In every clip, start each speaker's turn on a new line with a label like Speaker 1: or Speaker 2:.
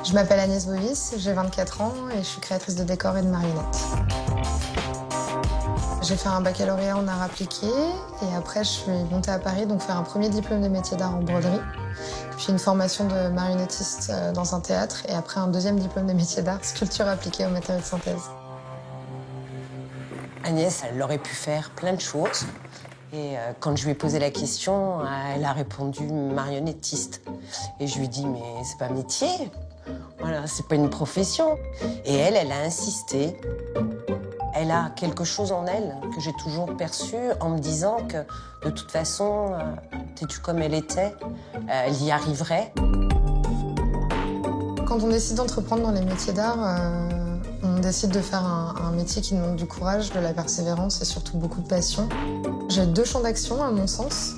Speaker 1: Je m'appelle Agnès Bovis, j'ai 24 ans et je suis créatrice de décors et de marionnettes. J'ai fait un baccalauréat en arts appliqués et après je suis montée à Paris donc faire un premier diplôme de métier d'art en broderie, puis une formation de marionnettiste dans un théâtre et après un deuxième diplôme de métier d'art, sculpture appliquée aux matériaux de synthèse.
Speaker 2: Agnès, elle aurait pu faire plein de choses. Et quand je lui ai posé la question, elle a répondu marionnettiste. Et je lui ai dit, mais c'est pas un métier, voilà, c'est pas une profession. Et elle a insisté. Elle a quelque chose en elle que j'ai toujours perçu en me disant que de toute façon, têtue comme elle était, elle y arriverait.
Speaker 1: Quand on décide d'entreprendre dans les métiers d'art, on décide de faire un métier qui demande du courage, de la persévérance et surtout beaucoup de passion. J'ai deux champs d'action à mon sens.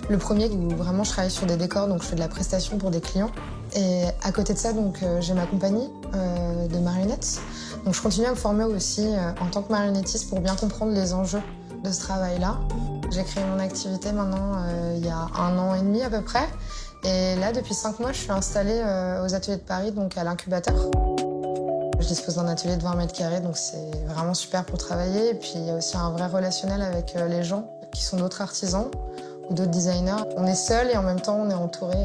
Speaker 1: Le premier où vraiment je travaille sur des décors, donc je fais de la prestation pour des clients. Et à côté de ça, donc j'ai ma compagnie de marionnettes. Donc je continue à me former aussi en tant que marionnettiste pour bien comprendre les enjeux de ce travail-là. J'ai créé mon activité maintenant il y a 1 an et demi à peu près. Et là, depuis 5 mois, je suis installée aux ateliers de Paris, donc à l'incubateur. Je dispose d'un atelier de 20 mètres carrés, donc c'est vraiment super pour travailler. Et puis il y a aussi un vrai relationnel avec les gens qui sont d'autres artisans ou d'autres designers. On est seul et en même temps on est entouré.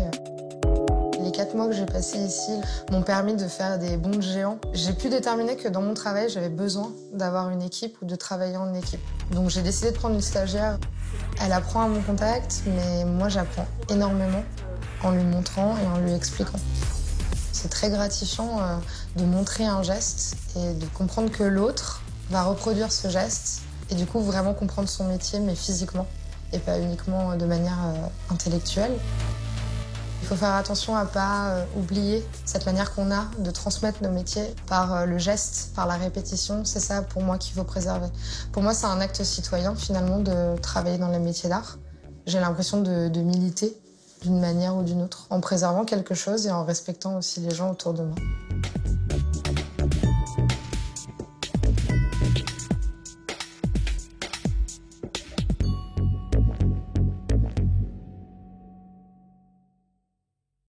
Speaker 1: Les 4 mois que j'ai passés ici m'ont permis de faire des bonds géants. J'ai pu déterminer que dans mon travail, j'avais besoin d'avoir une équipe ou de travailler en équipe. Donc j'ai décidé de prendre une stagiaire. Elle apprend à mon contact, mais moi j'apprends énormément en lui montrant et en lui expliquant. C'est très gratifiant de montrer un geste et de comprendre que l'autre va reproduire ce geste et du coup vraiment comprendre son métier, mais physiquement et pas uniquement de manière intellectuelle. Il faut faire attention à ne pas oublier cette manière qu'on a de transmettre nos métiers par le geste, par la répétition. C'est ça pour moi qu'il faut préserver. Pour moi, c'est un acte citoyen finalement de travailler dans les métiers d'art. J'ai l'impression de militer d'une manière ou d'une autre, en préservant quelque chose et en respectant aussi les gens autour de moi.